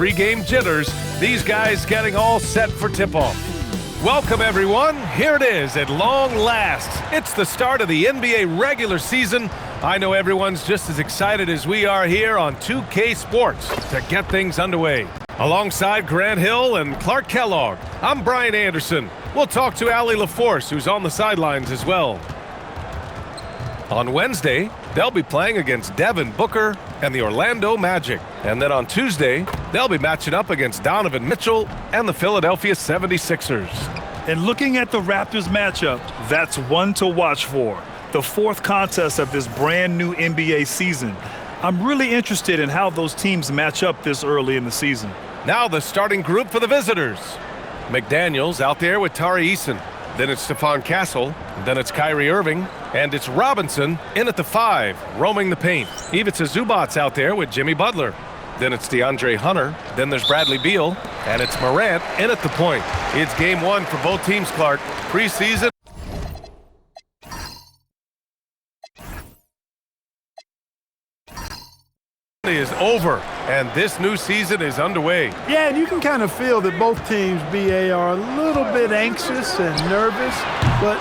pregame jitters, these guys getting all set for tip-off. Welcome, everyone. Here it is at long last. It's the start of the NBA regular season. I know everyone's just as excited as we are here on 2K Sports to get things underway. Alongside Grant Hill and Clark Kellogg, I'm Brian Anderson. We'll talk to Allie LaForce, who's on the sidelines as well. On Wednesday, they'll be playing against Devin Booker and the Orlando Magic. And then on Tuesday, they'll be matching up against Donovan Mitchell and the Philadelphia 76ers. And looking at the Raptors matchup, that's one to watch for. The fourth contest of this brand new NBA season. I'm really interested in how those teams match up this early in the season. Now the starting group for the visitors. McDaniels out there with Tari Eason. Then it's Stephon Castle. Then it's Kyrie Irving. And it's Robinson in at the 5, roaming the paint. Ivica Zubac's out there with Jimmy Butler. Then it's DeAndre Hunter. Then there's Bradley Beal. And it's Morant in at the point. It's game one for both teams, Clark. Preseason is over, and this new season is underway. Yeah, and you can kind of feel that both teams, BA, are a little bit anxious and nervous, but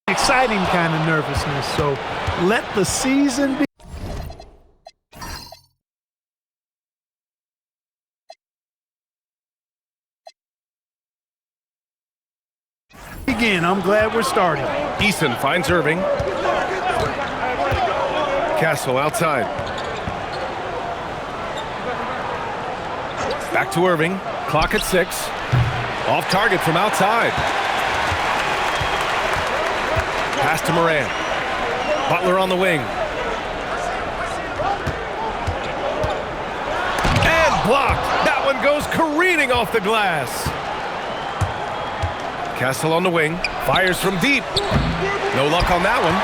exciting kind of nervousness. So let the season begin. I'm glad we're starting. Eason finds Irving. Castle outside. Back to Irving. Clock at 6. Off target from outside. Pass to Morant. Butler on the wing. And blocked. That one goes careening off the glass. Castle on the wing. Fires from deep. No luck on that one.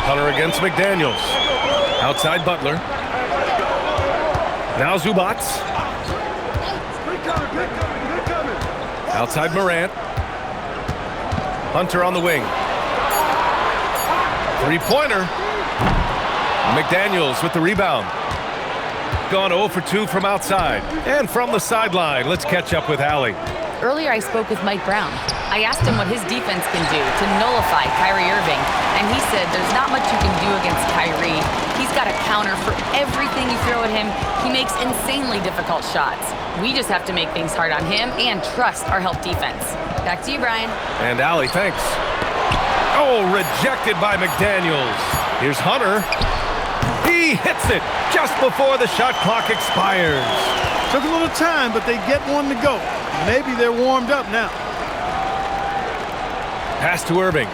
Hunter against McDaniels. Outside Butler. Now Zubac. Outside Morant. Hunter on the wing. Three-pointer. McDaniels with the rebound. Gone 0 for 2 from outside. And from the sideline, let's catch up with Allie. Earlier I spoke with Mike Brown. I asked him what his defense can do to nullify Kyrie Irving. And he said there's not much you can do against Kyrie. He's got a counter for everything you throw at him. He makes insanely difficult shots. We just have to make things hard on him and trust our help defense. Back to you, Brian. And Allie, thanks. Oh, rejected by McDaniels. Here's Hunter. He hits it just before the shot clock expires. Took a little time, but they get one to go. Maybe they're warmed up now. Pass to Irving.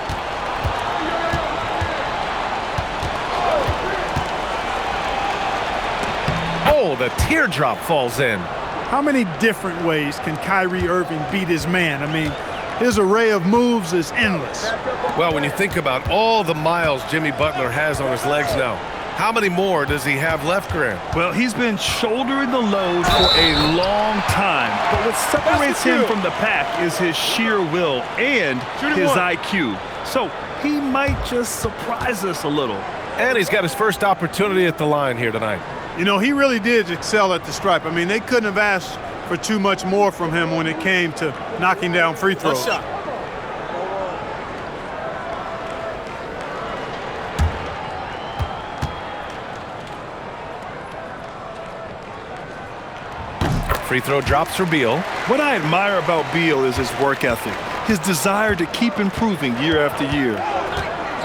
Oh, the teardrop falls in. How many different ways can Kyrie Irving beat his man? I mean, his array of moves is endless. Well, when you think about all the miles Jimmy Butler has on his legs now, how many more does he have left, Grant? Well, he's been shouldering the load for a long time. But what separates him from the pack is his sheer will and his IQ. So he might just surprise us a little. And he's got his first opportunity at the line here tonight. You know, he really did excel at the stripe. I mean, they couldn't have asked for too much more from him when it came to knocking down free throws. Free throw drops for Beal. What I admire about Beal is his work ethic, his desire to keep improving year after year.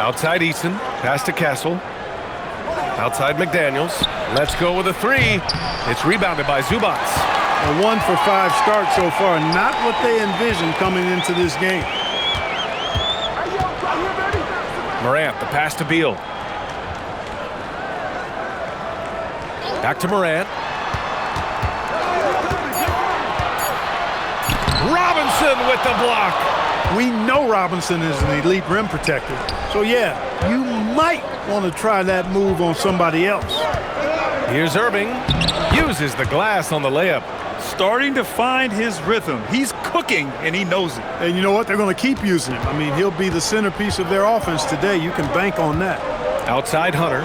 Outside Eason, pass to Castle. Outside McDaniels. Let's go with a 3. It's rebounded by Zubac. A 1 for 5 start so far. Not what they envisioned coming into this game. Morant, the pass to Beal. Back to Morant. Robinson with the block. We know Robinson is an elite rim protector. So, yeah, you might want to try that move on somebody else. Here's Irving. Uses the glass on the layup. Starting to find his rhythm. He's cooking, and he knows it. And you know what? They're going to keep using him. I mean, he'll be the centerpiece of their offense today. You can bank on that. Outside Hunter.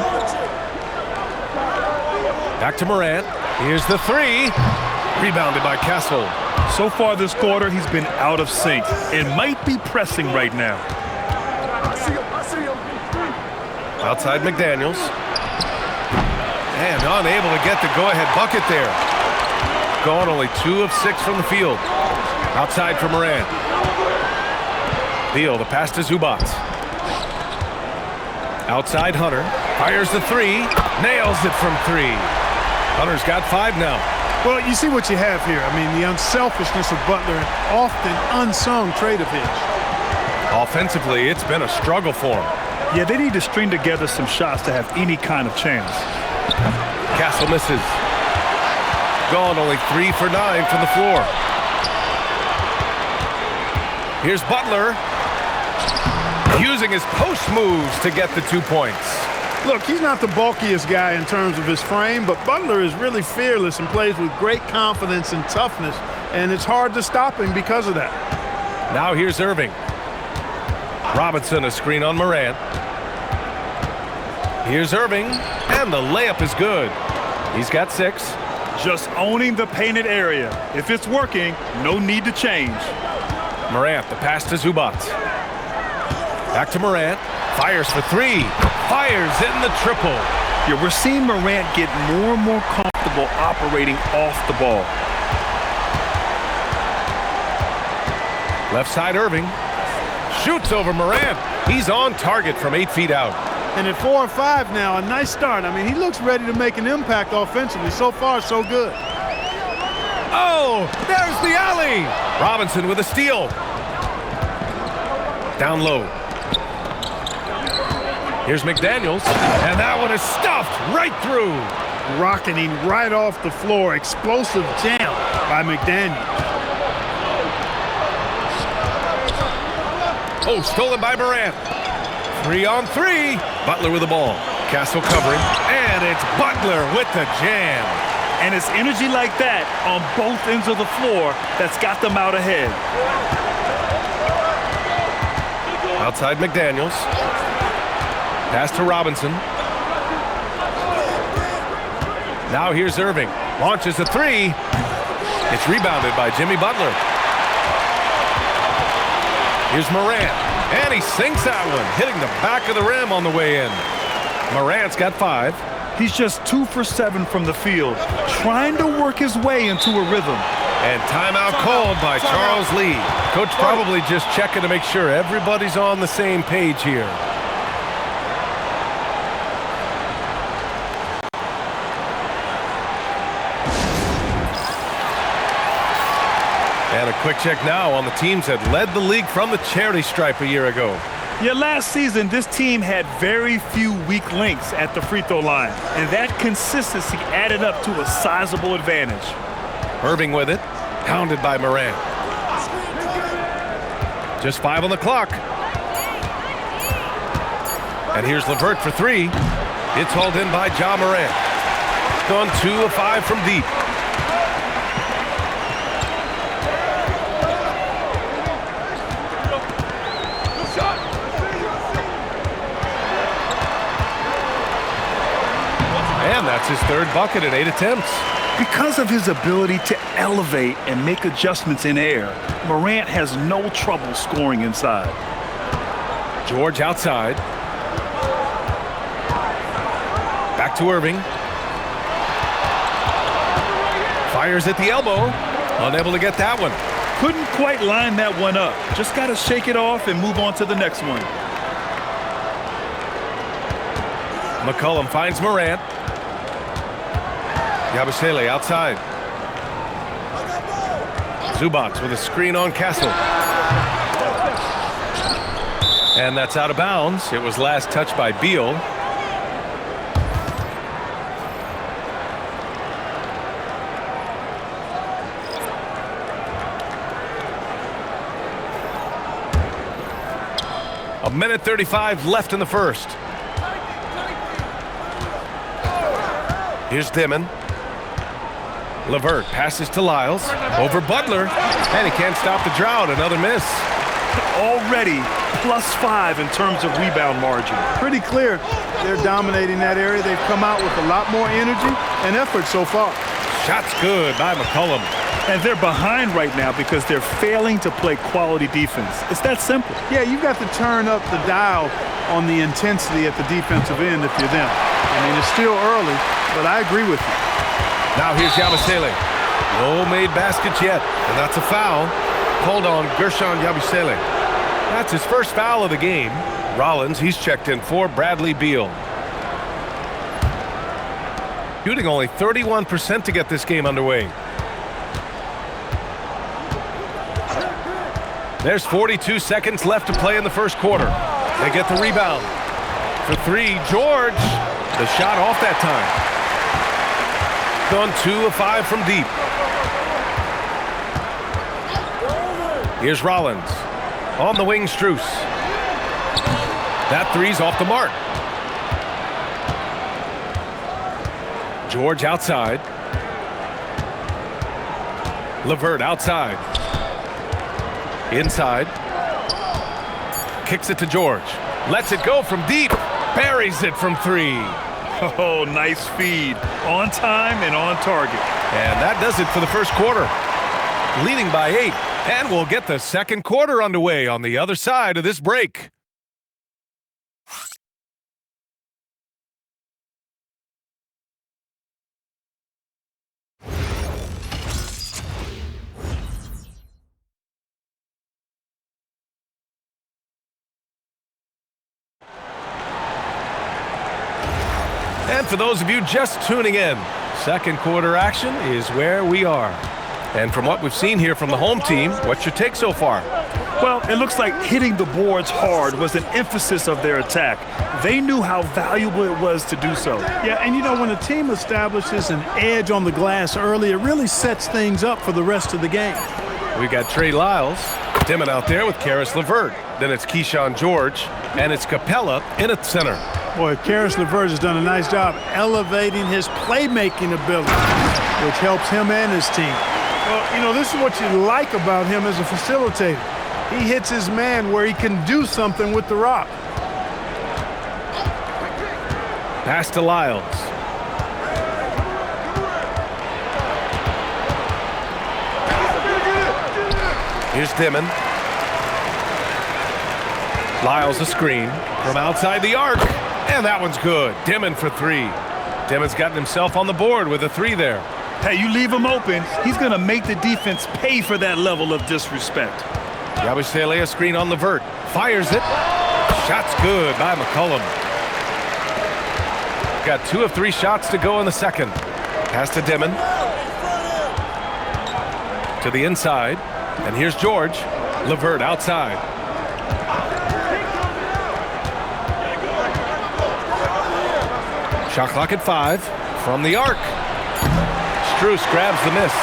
Back to Morant. Here's the three. Rebounded by Castle. So far this quarter, he's been out of sync and might be pressing right now. Outside McDaniels. And unable to get the go-ahead bucket there. Gone only 2 of 6 from the field. Outside for Morant. Beal, the pass to Zubac. Outside Hunter. Fires the three. Nails it from 3. Hunter's got 5 now. Well, you see what you have here. I mean, the unselfishness of Butler, an often unsung trait of his. Offensively, it's been a struggle for him. Yeah, they need to string together some shots to have any kind of chance. Castle misses. Gone only 3 for 9 from the floor. Here's Butler. Using his post moves to get the 2 points. Look, he's not the bulkiest guy in terms of his frame, but Butler is really fearless and plays with great confidence and toughness, and it's hard to stop him because of that. Now here's Irving. Robinson, a screen on Morant. Here's Irving, and the layup is good. He's got 6. Just owning the painted area. If it's working, no need to change. Morant, the pass to Zubac. Back to Morant. Fires for 3. Fires in the triple. Yeah, we're seeing Morant get more and more comfortable operating off the ball. Left side Irving. Shoots over Morant. He's on target from 8 feet out. And at 4 and 5 now, a nice start. I mean, he looks ready to make an impact offensively. So far, so good. Oh, there's the alley. Robinson with a steal. Down low. Here's McDaniels, and that one is stuffed right through. Rocketing right off the floor. Explosive jam by McDaniels. Oh, stolen by Morant. 3 on 3. Butler with the ball. Castle covering, and it's Butler with the jam. And it's energy like that on both ends of the floor that's got them out ahead. Outside McDaniels. Pass to Robinson. Now here's Irving. Launches a 3. It's rebounded by Jimmy Butler. Here's Morant. And he sinks that one, hitting the back of the rim on the way in. Morant's got 5. He's just 2 for 7 from the field, trying to work his way into a rhythm. And timeout called by Charles Lee. Coach probably just checking to make sure everybody's on the same page here. And a quick check now on the teams that led the league from the charity stripe a year ago. Yeah, last season, this team had very few weak links at the free throw line, and that consistency added up to a sizable advantage. Irving with it, pounded by Morant. Just 5 on the clock. And here's LeVert for 3. It's hauled in by Ja Morant. Gone 2 of 5 from deep. And that's his 3rd bucket in 8 attempts. Because of his ability to elevate and make adjustments in air, Morant has no trouble scoring inside. George outside. Back to Irving. Fires at the elbow. Unable to get that one. Couldn't quite line that one up. Just got to shake it off and move on to the next one. McCollum finds Morant. Yabusele outside. Zubac with a screen on Castle. And that's out of bounds. It was last touched by Beal. A minute 35 left in the first. Here's Dimon. LeVert passes to Lyles. Over Butler. And he can't stop the drought. Another miss. Already +5 in terms of rebound margin. Pretty clear they're dominating that area. They've come out with a lot more energy and effort so far. Shot's good by McCollum. And they're behind right now because they're failing to play quality defense. It's that simple. Yeah, you've got to turn up the dial on the intensity at the defensive end if you're them. I mean, it's still early, but I agree with you. Now here's Yabusele. No made baskets yet, and that's a foul. Called on Gershon Yabusele. That's his first foul of the game. Rollins, he's checked in for Bradley Beal. Shooting only 31% to get this game underway. There's 42 seconds left to play in the first quarter. They get the rebound. For three, George. The shot off that time. Gone 2 of 5 from deep. Here's Rollins. On the wing, Strus. That three's off the mark. George outside. LeVert outside. Inside. Kicks it to George. Lets it go from deep. Buries it from 3. Oh, nice feed. On time and on target. And that does it for the first quarter. Leading by 8. And we'll get the second quarter underway on the other side of this break. And for those of you just tuning in, second quarter action is where we are. And from what we've seen here from the home team, what's your take so far? Well, it looks like hitting the boards hard was an emphasis of their attack. They knew how valuable it was to do so. Yeah, and you know, when a team establishes an edge on the glass early, it really sets things up for the rest of the game. We got Trey Lyles, Dimon out there with Karis LeVert. Then it's Keyshawn George, and it's Capella in at center. Boy, Karis LeVert has done a nice job elevating his playmaking ability, which helps him and his team. Well, you know, this is what you like about him as a facilitator. He hits his man where he can do something with the rock. Pass to Lyles. Here's Dimon. Lyles a screen from outside the arc. And that one's good. Dimon for 3. Dimon's gotten himself on the board with a 3 there. Hey, you leave him open, he's going to make the defense pay for that level of disrespect. Yabusele a screen on LeVert. Fires it. Shot's good by McCollum. Got 2 of 3 shots to go in the second. Pass to Dimon. To the inside. And here's George. LeVert outside. Shot clock at 5 from the arc. Strus grabs the miss.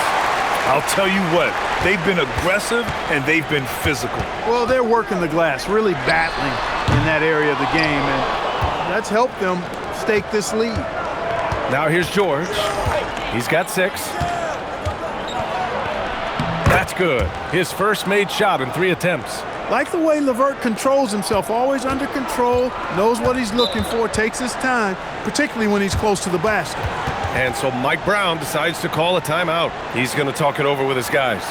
I'll tell you what, they've been aggressive and they've been physical. Well, they're working the glass, really battling in that area of the game, and that's helped them stake this lead. Now here's George. He's got 6. That's good. His first made shot in 3 attempts. Like the way LeVert controls himself, always under control, knows what he's looking for, takes his time, particularly when he's close to the basket. And so Mike Brown decides to call a timeout. He's going to talk it over with his guys.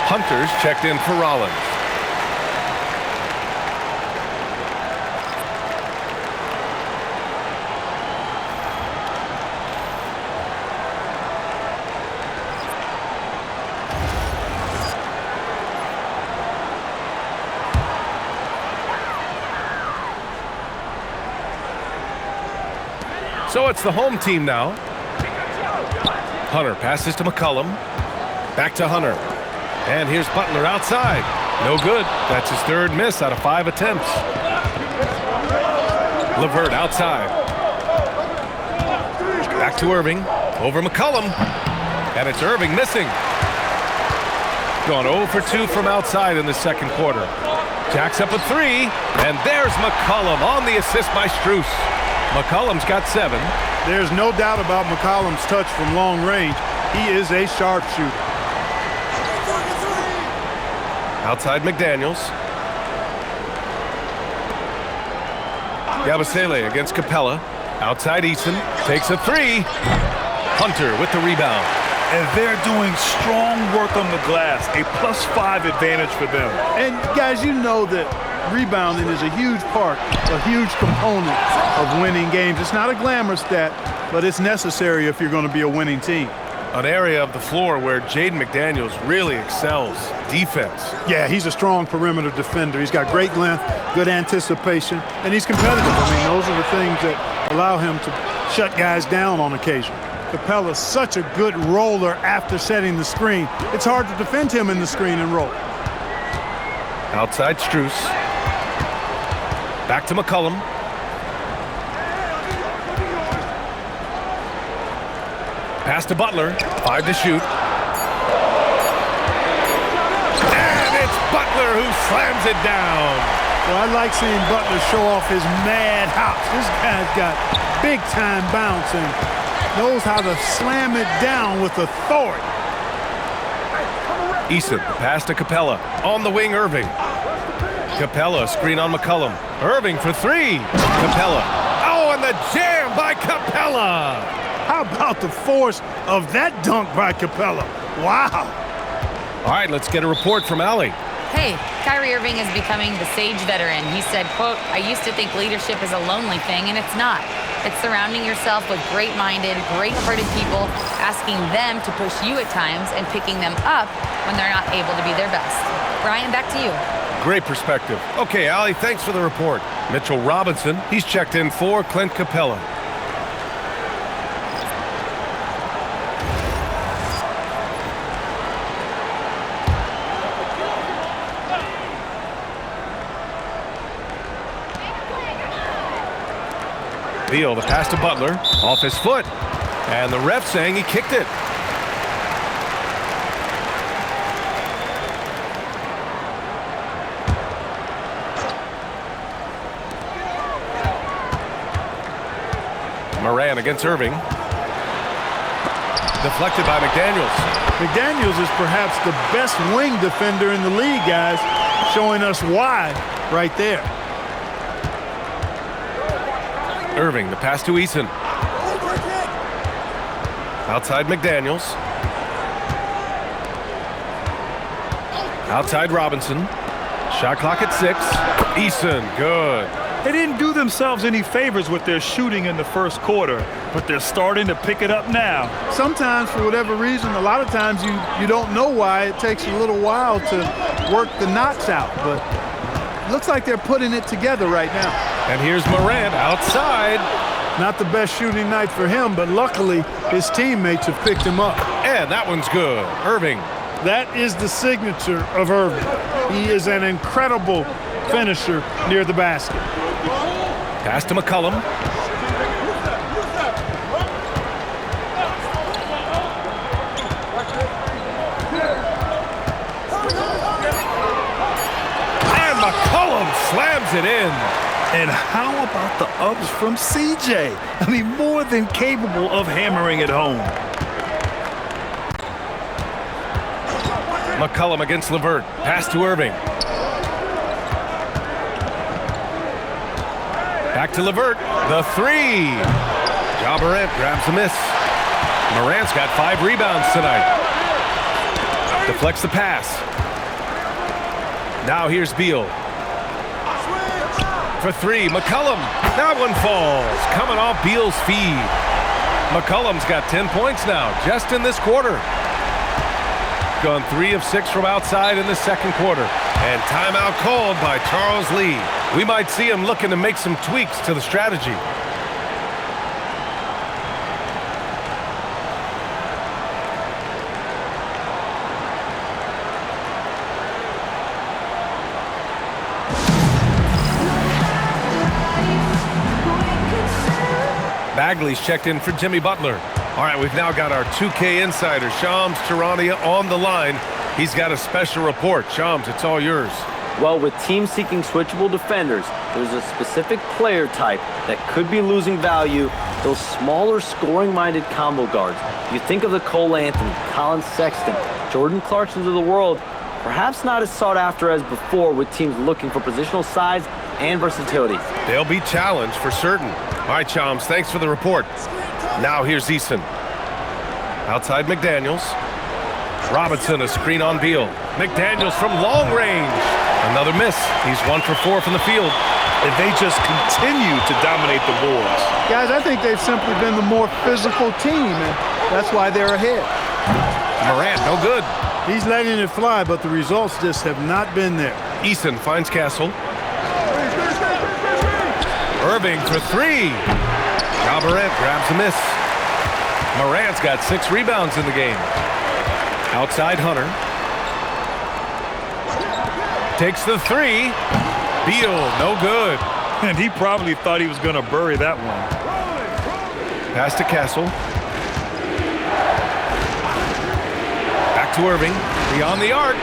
Hunter's checked in for Rollins. So it's the home team now. Hunter passes to McCollum. Back to Hunter. And here's Butler outside. No good. That's his 3rd miss out of 5 attempts. LeVert outside. Back to Irving. Over McCollum. And it's Irving missing. Gone 0 for 2 from outside in the second quarter. Jacks up a three, and there's McCollum on the assist by Strus. McCollum's got 7. There's no doubt about McCollum's touch from long range. He is a sharpshooter. Outside McDaniels. Yabusele against Capella. Outside Eason. Takes a three. Hunter with the rebound. And they're doing strong work on the glass. A +5 advantage for them. And guys, you know that rebounding is a huge part, a huge component of winning games. It's not a glamour stat, but it's necessary if you're going to be a winning team. An area of the floor where Jaden McDaniels really excels. Defense. Yeah, he's a strong perimeter defender. He's got great length, good anticipation, and he's competitive. I mean, those are the things that allow him to shut guys down on occasion. Capella's such a good roller after setting the screen. It's hard to defend him in the screen and roll. Outside Strus. Back to McCollum. Pass to Butler. 5 to shoot. And it's Butler who slams it down. Well, I like seeing Butler show off his mad hops. This guy's got big-time bounce and knows how to slam it down with authority. Eason, pass to Capella. On the wing, Irving. Capella, screen on McCollum. Irving for 3. Capella. Oh, and the jam by Capella. How about the force of that dunk by Capella? Wow. All right, let's get a report from Allie. Hey, Kyrie Irving is becoming the sage veteran. He said, quote, "I used to think leadership is a lonely thing, and it's not. It's surrounding yourself with great-minded, great-hearted people, asking them to push you at times and picking them up when they're not able to be their best." Brian, back to you. Great perspective. Okay, Allie, thanks for the report. Mitchell Robinson, he's checked in for Clint Capella. Beal, the pass to Butler, off his foot, and the ref saying he kicked it. Moran against Irving. Deflected by McDaniels. McDaniels is perhaps the best wing defender in the league, guys, showing us why right there. Irving, the pass to Eason. Outside McDaniels. Outside Robinson. Shot clock at 6. Eason, good. They didn't do themselves any favors with their shooting in the first quarter, but they're starting to pick it up now. Sometimes, for whatever reason, a lot of times you don't know why. It takes a little while to work the knots out, but it looks like they're putting it together right now. And here's Morant outside. Not the best shooting night for him, but luckily his teammates have picked him up. And that one's good. Irving. That is the signature of Irving. He is an incredible finisher near the basket. Pass to McCollum. And McCollum slams it in. And how about the ups from CJ? I mean, more than capable of hammering it home. McCollum against LeVert. Pass to Irving. Back to LeVert. The 3. Ja Morant grabs a miss. Morant's got 5 rebounds tonight. Deflects the pass. Now here's Beal. For 3, McCollum. That one falls. Coming off Beal's feed. McCollum's got 10 points now, just in this quarter. Gone 3 of 6 from outside in the second quarter. And timeout called by Charles Lee. We might see him looking to make some tweaks to the strategy. Bagley's checked in for Jimmy Butler. All right, we've now got our 2K insider, Shams Charania, on the line. He's got a special report. Shams, it's all yours. Well, with teams seeking switchable defenders, there's a specific player type that could be losing value, those smaller scoring-minded combo guards. You think of the Cole Anthony, Colin Sexton, Jordan Clarksons of the world, perhaps not as sought after as before with teams looking for positional size and versatility. They'll be challenged for certain. All right, Chums, thanks for the report. Now here's Eason. Outside McDaniels. Robinson, a screen on Beal. McDaniels from long range. Another miss. He's 1 for 4 from the field. And they just continue to dominate the boards. Guys, I think they've simply been the more physical team, and that's why they're ahead. Morant, no good. He's letting it fly, but the results just have not been there. Eason finds Castle. Irving for 3. Ja Morant grabs a miss. Morant's got 6 rebounds in the game. Outside Hunter. Takes the 3. Beal, no good. And he probably thought he was going to bury that one. Pass to Castle. Back to Irving. Beyond the arc.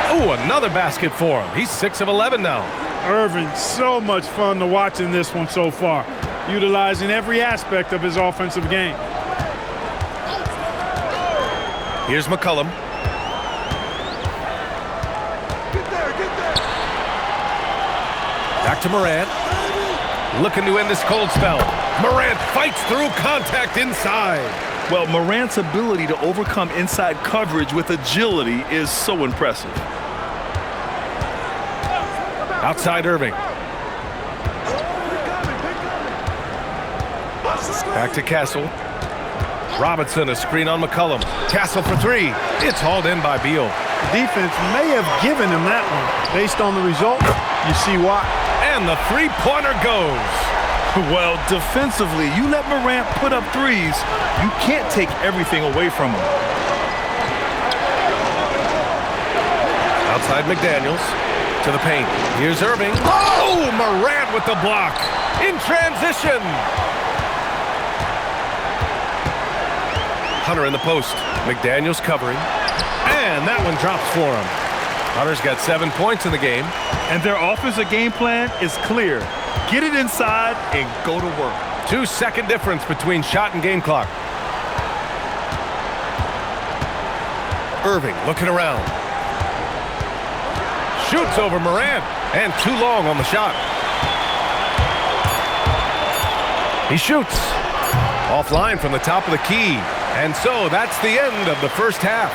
Oh, another basket for him. He's 6 of 11 now. Irving, so much fun to watch in this one so far, utilizing every aspect of his offensive game. Here's McCollum. Back to Morant. Looking to end this cold spell. Morant fights through contact inside. Well, Morant's ability to overcome inside coverage with agility is so impressive. Outside Irving. Back to Castle. Robinson, a screen on McCollum. Castle for 3. It's hauled in by Beal. The defense may have given him that one. Based on the result, you see why. And the three-pointer goes. Well, defensively, you let Morant put up threes, you can't take everything away from him. Outside McDaniels to the paint. Here's Irving. Oh, Morant with the block. In transition. Hunter in the post. McDaniels covering. And that one drops for him. Hunter's got 7 points in the game. And their offensive game plan is clear. Get it inside and go to work. 2-second difference between shot and game clock. Irving looking around. Shoots over Morant. And too long on the shot. He shoots. Offline from the top of the key. And so that's the end of the first half.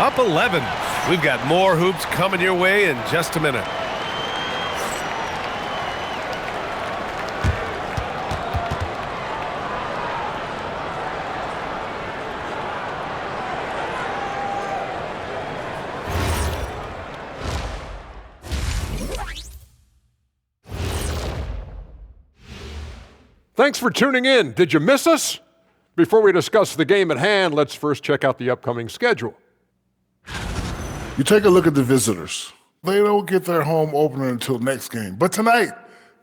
Up 11. We've got more hoops coming your way in just a minute. Thanks for tuning in. Did you miss us? Before we discuss the game at hand, let's first check out the upcoming schedule. You take a look at the visitors. They don't get their home opener until next game. But tonight,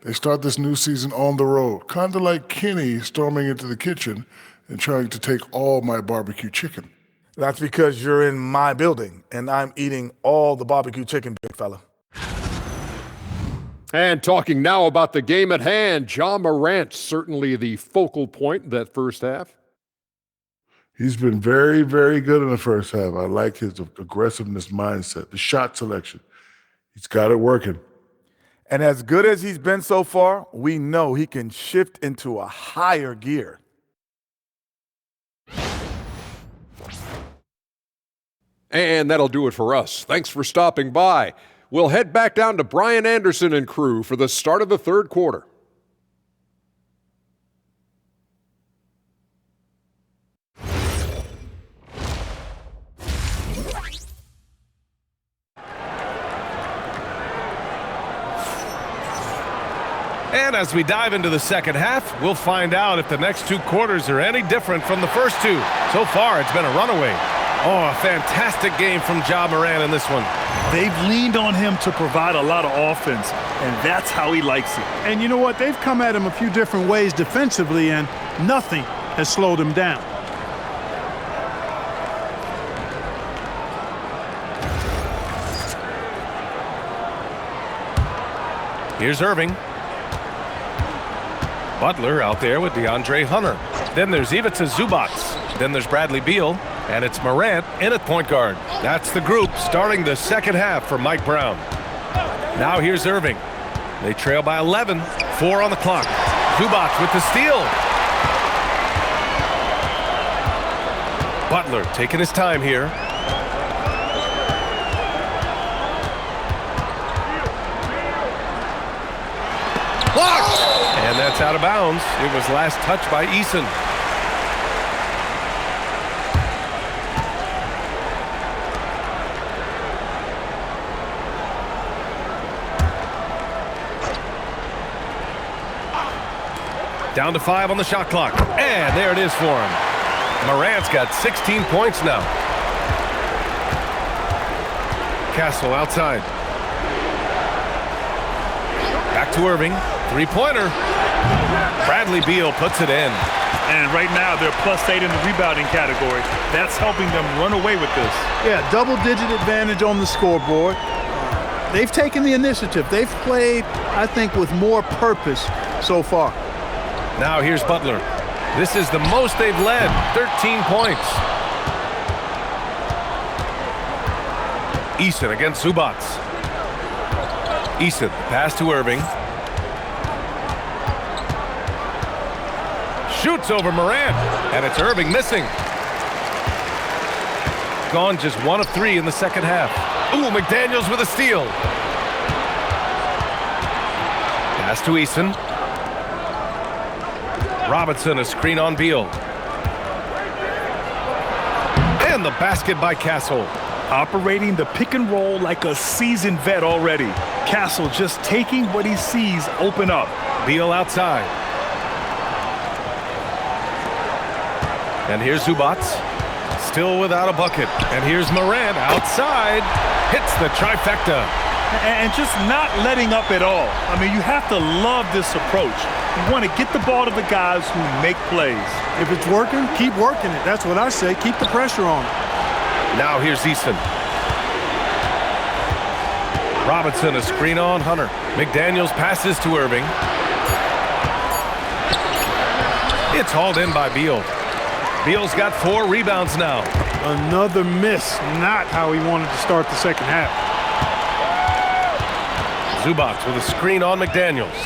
they start this new season on the road, kind of like Kenny storming into the kitchen and trying to take all my barbecue chicken. That's because you're in my building, and I'm eating all the barbecue chicken, big fella. And talking now about the game at hand, Ja Morant, certainly the focal point in that first half. He's been very, very good in the first half. I like his aggressiveness mindset, the shot selection. He's got it working. And as good as he's been so far, we know he can shift into a higher gear. And that'll do it for us. Thanks for stopping by. We'll head back down to Brian Anderson and crew for the start of the third quarter. And as we dive into the second half, we'll find out if the next 2 quarters are any different from the first 2. So far, it's been a runaway. Oh, a fantastic game from Ja Morant in this one. They've leaned on him to provide a lot of offense, and that's how he likes it. And you know what? They've come at him a few different ways defensively, and nothing has slowed him down. Here's Irving. Butler out there with DeAndre Hunter. Then there's Ivica Zubac. Then there's Bradley Beal. And it's Morant in at point guard. That's the group starting the second half for Mike Brown. Now here's Irving. They trail by 11. 4 on the clock. Zubac with the steal. Butler taking his time here. Blocked! And that's out of bounds. It was last touched by Eason. Down to 5 on the shot clock. And there it is for him. Morant's got 16 points now. Castle outside. Back to Irving. Three-pointer. Bradley Beal puts it in. And right now they're +8 in the rebounding category. That's helping them run away with this. Yeah, double-digit advantage on the scoreboard. They've taken the initiative. They've played, I think, with more purpose so far. Now here's Butler. This is the most they've led, 13 points. Eason against Zubac. Eason, pass to Irving. Shoots over Morant, and it's Irving missing. Gone just 1 of 3 in the second half. Ooh, McDaniels with a steal. Pass to Eason. Robinson, a screen on Beal. And the basket by Castle. Operating the pick and roll like a seasoned vet already. Castle just taking what he sees open up. Beal outside. And here's Zubac. Still without a bucket. And here's Morant outside. Hits the trifecta. And just not letting up at all. I mean, you have to love this approach. You want to get the ball to the guys who make plays. If it's working, keep working it. That's what I say. Keep the pressure on it. Now here's Eason. Robinson, a screen on Hunter. McDaniels passes to Irving. It's hauled in by Beal. Beal's got 4 rebounds now. Another miss. Not how he wanted to start the second half. Zubac with a screen on McDaniels.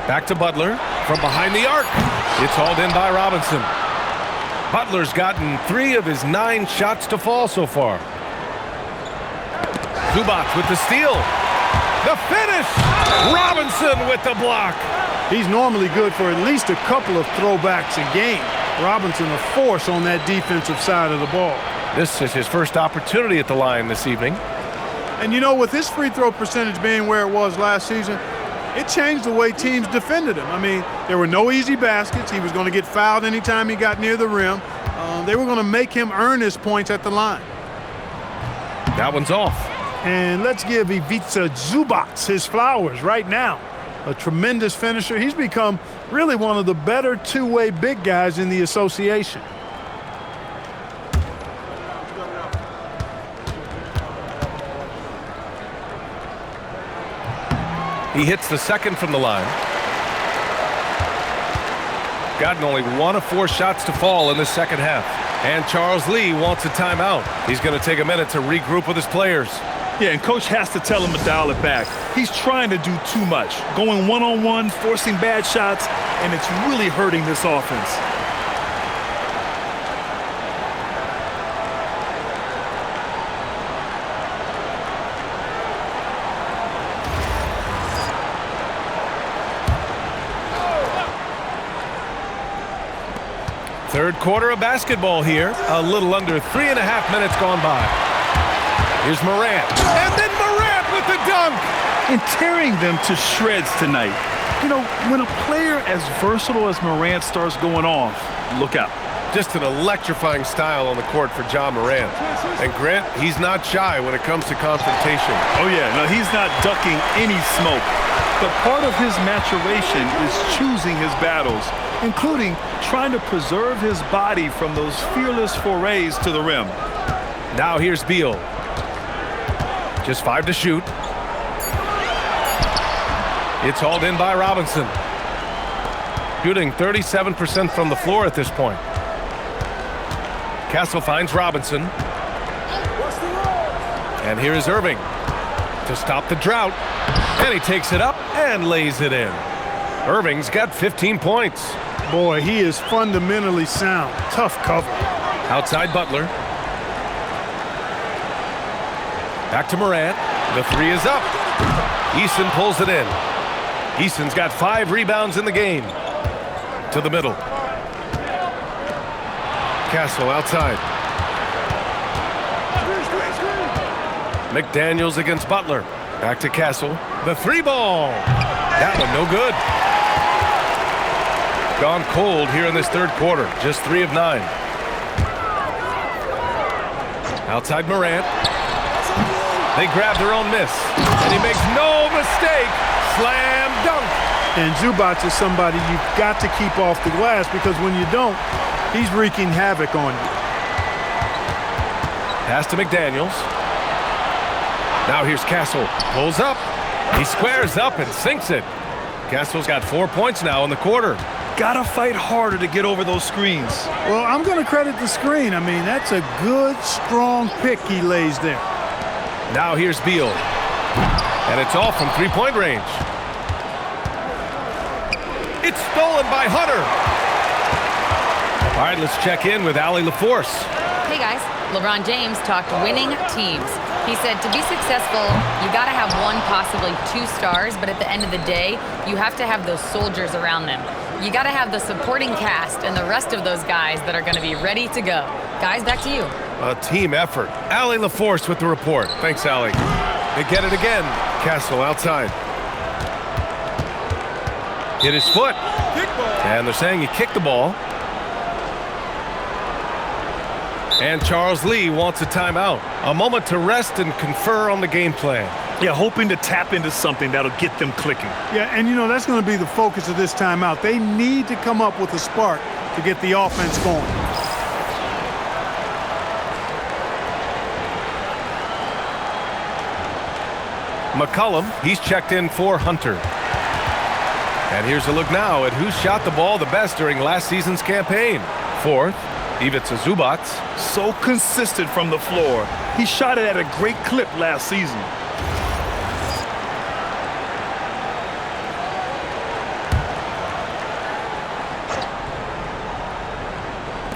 Back to Butler from behind the arc. It's hauled in by Robinson. Butler's gotten 3 of his 9 shots to fall so far. Zubac with the steal. The finish! Robinson with the block. He's normally good for at least a couple of throwbacks a game. Robinson a force on that defensive side of the ball. This is his first opportunity at the line this evening. And you know, with his free throw percentage being where it was last season, it changed the way teams defended him. I mean, there were no easy baskets. He was going to get fouled anytime he got near the rim. They were going to make him earn his points at the line. That one's off. And let's give Ivica Zubac his flowers right now. A tremendous finisher. He's become really one of the better two-way big guys in the association. He hits the second from the line. Gotten only 1 of 4 shots to fall in the second half. And Charles Lee wants a timeout. He's going to take a minute to regroup with his players. Yeah, and coach has to tell him to dial it back. He's trying to do too much. Going one-on-one, forcing bad shots, and it's really hurting this offense. Third quarter of basketball here. A little under 3.5 minutes gone by. Here's Morant. And then Morant with the dunk. And tearing them to shreds tonight. You know, when a player as versatile as Morant starts going off, look out. Just an electrifying style on the court for Ja Morant. And Grant, he's not shy when it comes to confrontation. Oh yeah, no, he's not ducking any smoke. But part of his maturation is choosing his battles, including trying to preserve his body from those fearless forays to the rim. Now here's Beal. Just 5 to shoot. It's hauled in by Robinson. Shooting 37% from the floor at this point. Castle finds Robinson. And here is Irving to stop the drought. And he takes it up and lays it in. Irving's got 15 points. Boy, he is fundamentally sound. Tough cover. Outside Butler. Back to Morant. The 3 is up. Eason pulls it in. Eason's got 5 rebounds in the game. To the middle. Castle outside. McDaniels against Butler. Back to Castle. The 3 ball. That one no good. Gone cold here in this third quarter. Just 3 of 9. Outside Morant. They grab their own miss. And he makes no mistake. Slam dunk. And Zubac is somebody you've got to keep off the glass, because when you don't, he's wreaking havoc on you. Pass to McDaniels. Now here's Castle. Pulls up. He squares up and sinks it. Castle's got 4 points now in the quarter. Gotta fight harder to get over those screens. Well, I'm going to credit the screen. I mean, that's a good, strong pick he lays there. Now here's Beal. And it's off from 3-point range. It's stolen by Hunter. All right, let's check in with Allie LaForce. Hey guys, LeBron James talked winning teams. He said to be successful, you got to have 1, possibly 2 stars, but at the end of the day, you have to have those soldiers around them. You got to have the supporting cast and the rest of those guys that are going to be ready to go. Guys, back to you. A team effort. Allie LaForce with the report. Thanks, Allie. They get it again. Castle outside. Hit his foot. And they're saying he kicked the ball. And Charles Lee wants a timeout. A moment to rest and confer on the game plan. Yeah, hoping to tap into something that'll get them clicking. Yeah, and you know, that's going to be the focus of this timeout. They need to come up with a spark to get the offense going. McCollum, he's checked in for Hunter. And here's a look now at who shot the ball the best during last season's campaign. 4th, Ivica Zubac. So consistent from the floor. He shot it at a great clip last season.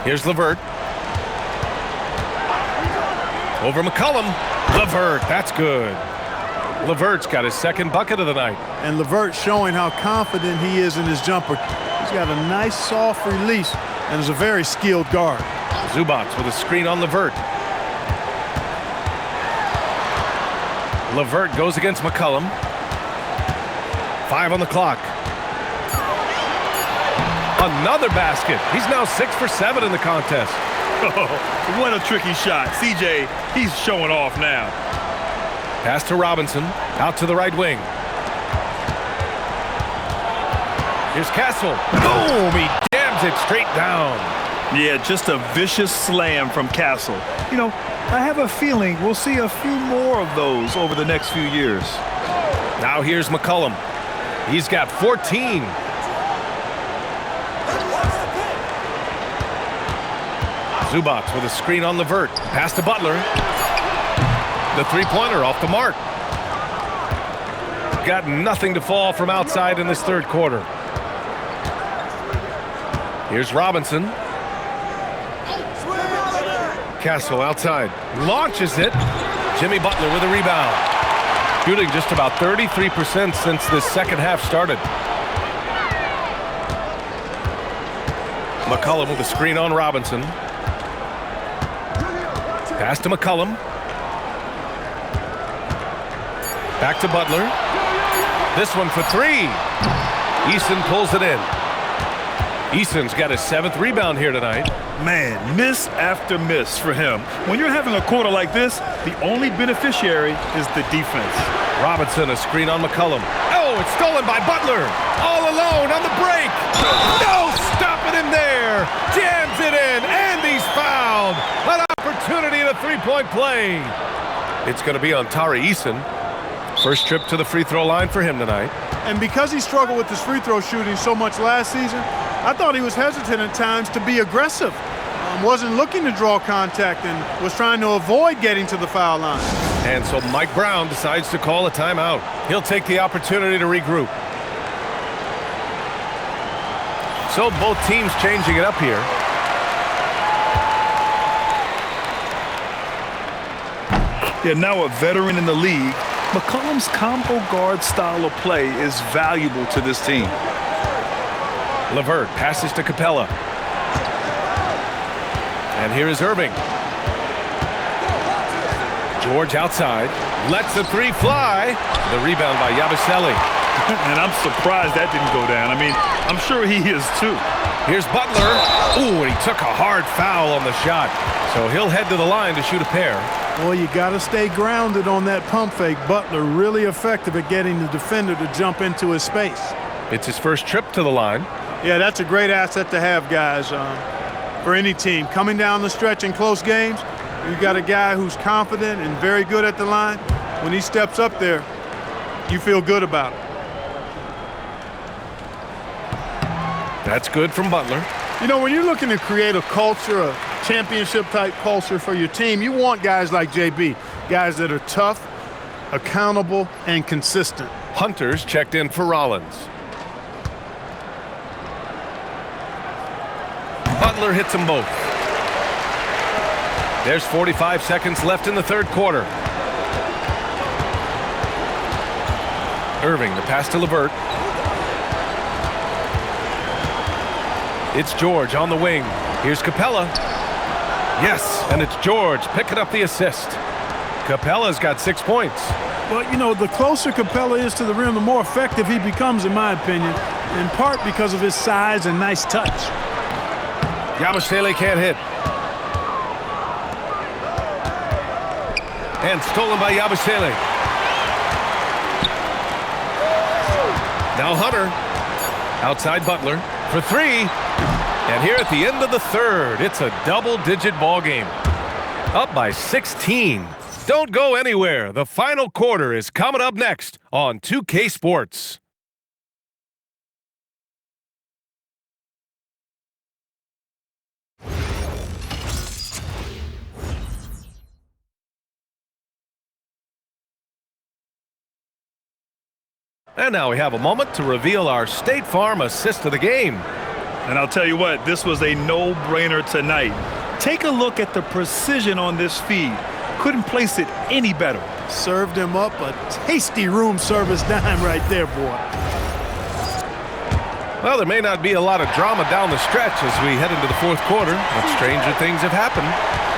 Here's LeVert. Over McCollum. LeVert, that's good. LeVert's got his 2nd bucket of the night. And LeVert showing how confident he is in his jumper. He's got a nice soft release and is a very skilled guard. Zubac with a screen on LeVert. LeVert goes against McCollum. 5 on the clock. Another basket. He's now 6 for 7 in the contest. Oh, what a tricky shot. CJ, he's showing off now. Pass to Robinson. Out to the right wing. Here's Castle. Boom! He jams it straight down. Yeah, just a vicious slam from Castle. You know, I have a feeling we'll see a few more of those over the next few years. Now here's McCollum. He's got 14. Zubac with a screen on LeVert. Pass to Butler. The 3-pointer off the mark. Got nothing to fall from outside in this third quarter. Here's Robinson. Castle outside. Launches it. Jimmy Butler with a rebound. Shooting just about 33% since the second half started. McCollum with a screen on Robinson. Pass to McCollum. Back to Butler. This one for 3. Eason pulls it in. Eason's got his 7th rebound here tonight. Man, miss after miss for him. When you're having a quarter like this, the only beneficiary is the defense. Robinson, a screen on McCollum. Oh, it's stolen by Butler. All alone on the break. No, stopping him there. Jams it in, and he's fouled. An opportunity in a 3-point play. It's going to be on Tari Eason. First trip to the free throw line for him tonight. And because he struggled with his free throw shooting so much last season, I thought he was hesitant at times to be aggressive. Wasn't looking to draw contact and was trying to avoid getting to the foul line. And so Mike Brown decides to call a timeout. He'll take the opportunity to regroup. So both teams changing it up here. Yeah, now a veteran in the league, McCollum's combo guard style of play is valuable to this team. LeVert passes to Capella. And here is Irving. George outside. Lets the three fly. The rebound by Yabusele. And I'm surprised that didn't go down. I mean, I'm sure he is too. Here's Butler. Ooh, and he took a hard foul on the shot. So he'll head to the line to shoot a pair. Well, you got to stay grounded on that pump fake. Butler really effective at getting the defender to jump into his space. It's his first trip to the line. Yeah, that's a great asset to have, guys, for any team. Coming down the stretch in close games, you got a guy who's confident and very good at the line. When he steps up there, you feel good about it. That's good from Butler. You know, when you're looking to create a culture, a championship-type culture for your team, you want guys like JB, guys that are tough, accountable, and consistent. Hunter's checked in for Rollins. Butler hits them both. There's 45 seconds left in the third quarter. Irving, the pass to LeVert. It's George on the wing. Here's Capella. Yes, and it's George picking up the assist. Capella's got 6 points. Well, you know, the closer Capella is to the rim, the more effective he becomes, in my opinion, in part because of his size and nice touch. Yabusele can't hit. And stolen by Yabusele. Now Hunter. Outside Butler for three. And here at the end of the third, it's a double-digit ball game. Up by 16. Don't go anywhere. The final quarter is coming up next on 2K Sports. And now we have a moment to reveal our State Farm assist of the game. And I'll tell you what, this was a no-brainer tonight. Take a look at the precision on this feed. Couldn't place it any better. Served him up a tasty room service dime right there, boy. Well, there may not be a lot of drama down the stretch as we head into the fourth quarter, but stranger things have happened.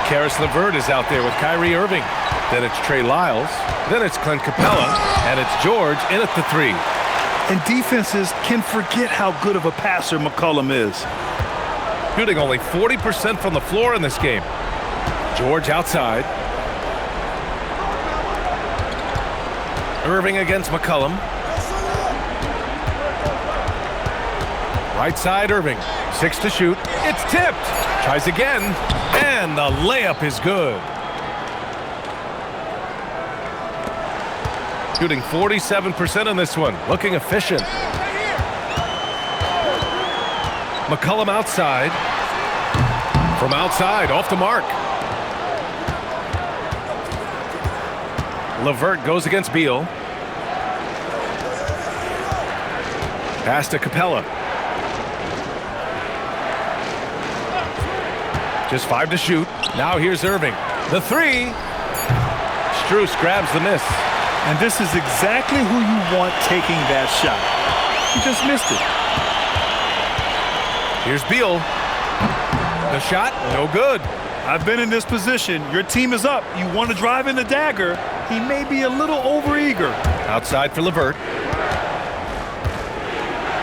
Karis LeVert is out there with Kyrie Irving. Then it's Trey Lyles. Then it's Clint Capella. And it's George in at the three. And defenses can forget how good of a passer McCollum is. Shooting only 40% from the floor in this game. George outside. Irving against McCollum. Right side Irving. 6 to shoot. It's tipped. Tries again. And the layup is good. Shooting 47% on this one. Looking efficient. McCollum outside. From outside, off the mark. LeVert goes against Beal. Pass to Capella. Just 5 to shoot. Now here's Irving. The three. Strus grabs the miss. And this is exactly who you want taking that shot. He just missed it. Here's Beal. The shot, no good. I've been in this position. Your team is up. You want to drive in the dagger. He may be a little overeager. Outside for LeVert.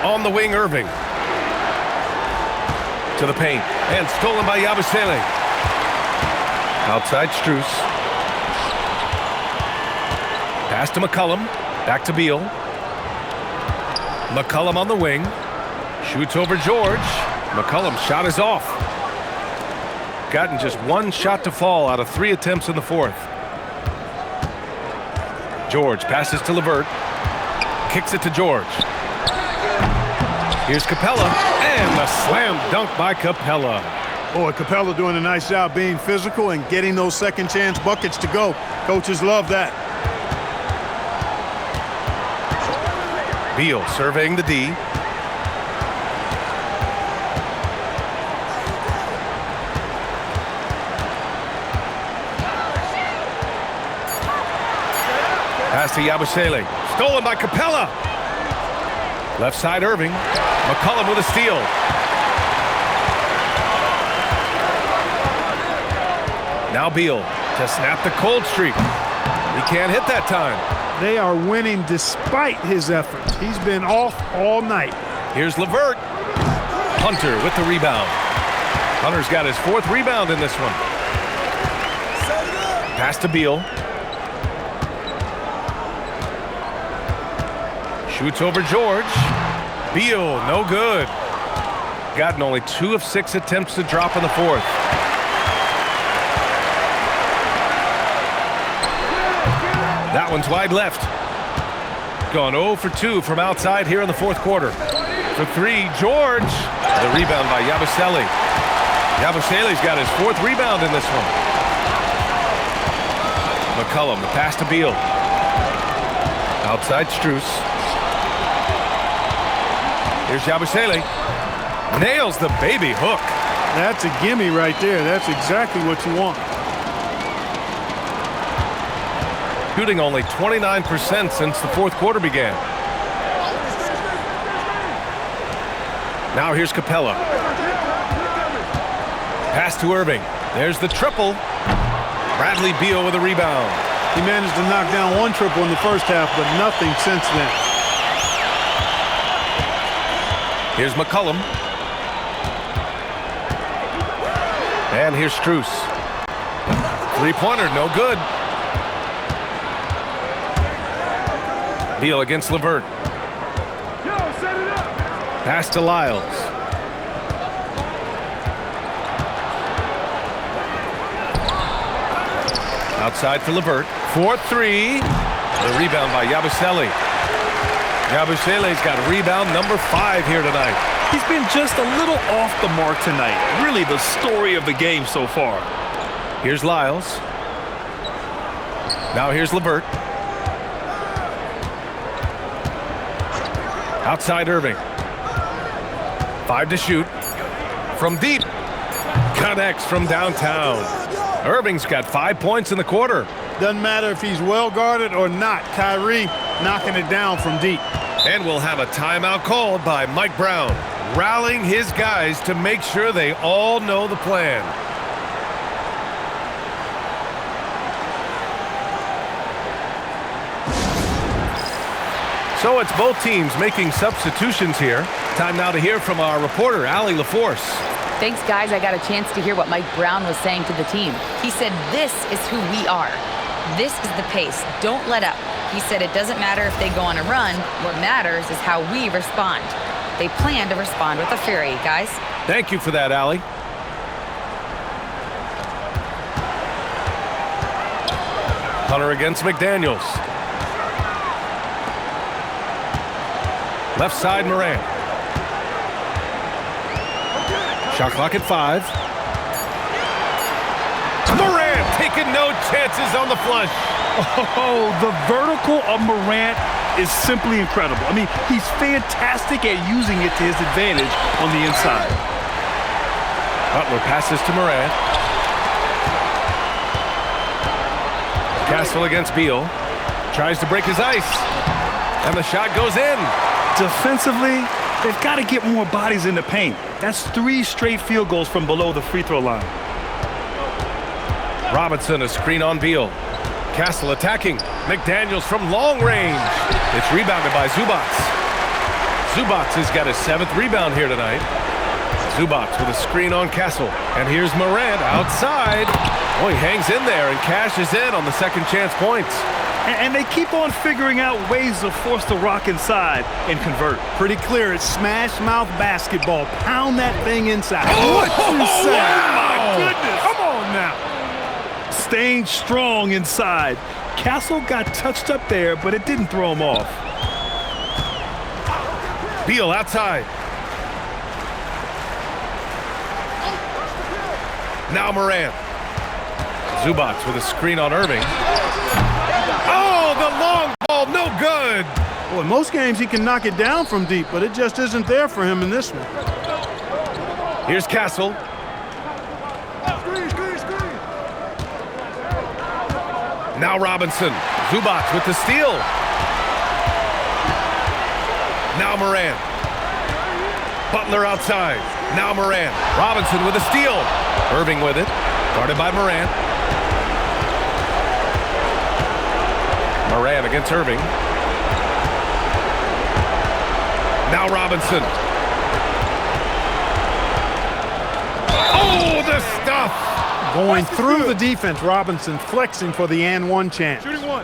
On the wing, Irving. To the paint. And stolen by Yabusele. Outside Strus. Pass to McCollum. Back to Beal. McCollum on the wing. Shoots over George. McCollum's shot is off. Gotten just one shot to fall out of 3 attempts in the fourth. George passes to LeVert. Kicks it to George. Here's Capella, and a slam dunk by Capella. Boy, Capella doing a nice job being physical and getting those second chance buckets to go. Coaches love that. Beal surveying the D. Pass to Yabusele. Stolen by Capella. Left side Irving. McCollum with a steal. Now Beal to snap the cold streak. He can't hit that time. They are winning despite his efforts. He's been off all night. Here's LeVert. Hunter with the rebound. Hunter's got his 4th rebound in this one. Pass to Beal. Shoots over George. Beal, no good. Gotten only 2 of 6 attempts to drop in the 4th. That one's wide left. Gone 0 for 2 from outside here in the 4th quarter. For 3, George. The rebound by Yabusele. Yabusele's got his 4th rebound in this one. McCollum, the pass to Beal. Outside Strus. Here's Yabusele. Nails the baby hook. That's a gimme right there. That's exactly what you want. Shooting only 29% since the 4th quarter began. Now here's Capella. Pass to Irving. There's the triple. Bradley Beal with a rebound. He managed to knock down 1 triple in the first half, but nothing since then. Here's McCollum. And here's Strus. 3-pointer, no good. Beal against LeVert. Pass to Lyles. Outside for LeVert. 4-3. The rebound by Yabusele. Yabusele's got rebound number 5 here tonight. He's been just a little off the mark tonight. Really the story of the game so far. Here's Lyles. Now here's LeVert. Outside Irving. 5 to shoot. From deep. Connects from downtown. Irving's got 5 points in the quarter. Doesn't matter if he's well guarded or not. Kyrie knocking it down from deep. And we'll have a timeout called by Mike Brown, rallying his guys to make sure they all know the plan. So it's both teams making substitutions here. Time now to hear from our reporter, Allie LaForce. Thanks, guys. I got a chance to hear what Mike Brown was saying to the team. He said, this is who we are. This is the pace. Don't let up. He said it doesn't matter if they go on a run. What matters is how we respond. They plan to respond with a fury, guys. Thank you for that, Allie. Hunter against McDaniels. Left side, Morant. Shot clock at 5. Morant taking no chances on the flush. Oh, the vertical of Morant is simply incredible. I mean, he's fantastic at using it to his advantage on the inside. Butler passes to Morant. Castle against Beal. Tries to break his ice. And the shot goes in. Defensively, they've got to get more bodies in the paint. That's 3 straight field goals from below the free throw line. Robinson, a screen on Beal. Castle attacking. McDaniels from long range. It's rebounded by Zubac. Zubac has got his 7th rebound here tonight. Zubac with a screen on Castle. And here's Morant outside. Oh, he hangs in there and cashes in on the second chance points. And they keep on figuring out ways to force the rock inside and convert. Pretty clear. It's smash mouth basketball. Pound that thing inside. What you say? Oh, my goodness. Come on now. staying strong inside. Castle got touched up there, but it didn't throw him off. Beal outside. Now Morant. Zubac with a screen on Irving. Oh, the long ball, no good. Well, in most games he can knock it down from deep, but it just isn't there for him in this one. Here's Castle. Now Robinson. Zubac with the steal. Now Morant. Butler outside. Now Morant. Robinson with a steal. Irving with it. Guarded by Morant. Morant against Irving. Now Robinson. Oh, the stuff! Going through the defense, Robinson flexing for the and one chance. Shooting one.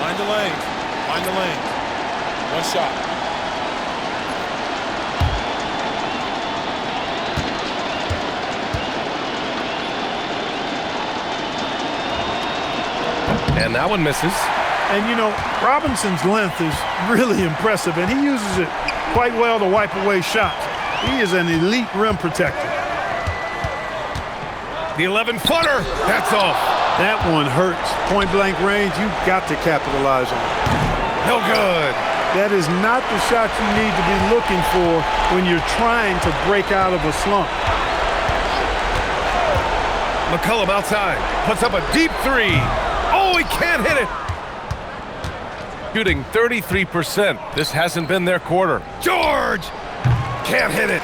Find the lanes. Find the lanes. One shot. And that one misses. And, you know, Robinson's length is really impressive, and he uses it quite well to wipe away shots. He is an elite rim protector. The 11-footer. That's off. That one hurts. Point-blank range, you've got to capitalize on it. No good. That is not the shot you need to be looking for when you're trying to break out of a slump. McCollum outside. Puts up a deep three. Oh, he can't hit it. Shooting 33%. This hasn't been their quarter. George can't hit it.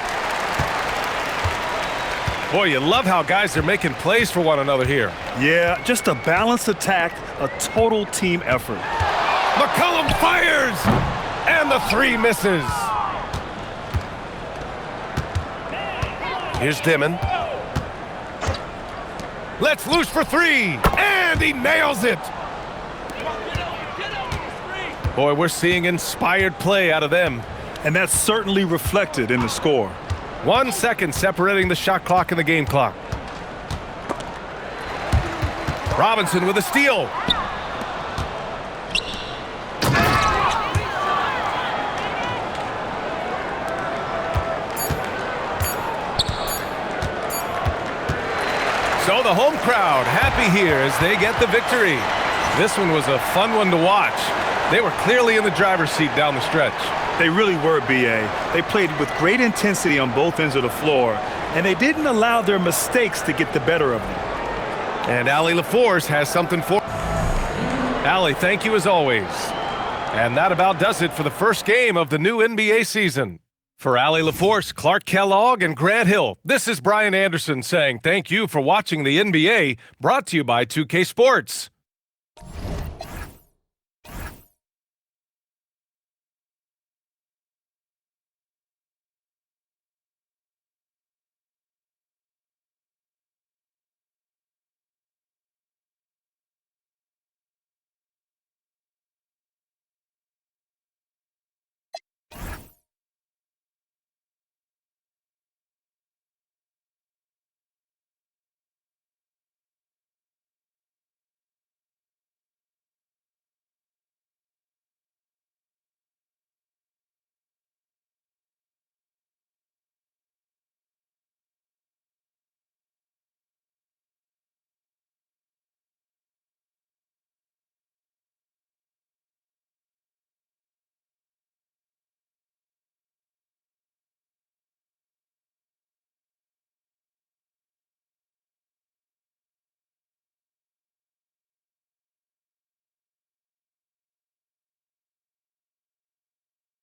Boy, you love how guys are making plays for one another here. Yeah, just a balanced attack, a total team effort. McCollum fires, and the three misses. Here's Dimon. Let's loose for three, and he nails it. Boy, we're seeing inspired play out of them. And that's certainly reflected in the score. 1 second separating the shot clock and the game clock. Robinson with a steal. So the home crowd happy here as they get the victory. This one was a fun one to watch. They were clearly in the driver's seat down the stretch. They really were, B.A. They played with great intensity on both ends of the floor, and they didn't allow their mistakes to get the better of them. And Allie LaForce has something for Allie, thank you as always. And that about does it for the first game of the new NBA season. For Allie LaForce, Clark Kellogg, and Grant Hill, this is Brian Anderson saying thank you for watching the NBA, brought to you by 2K Sports.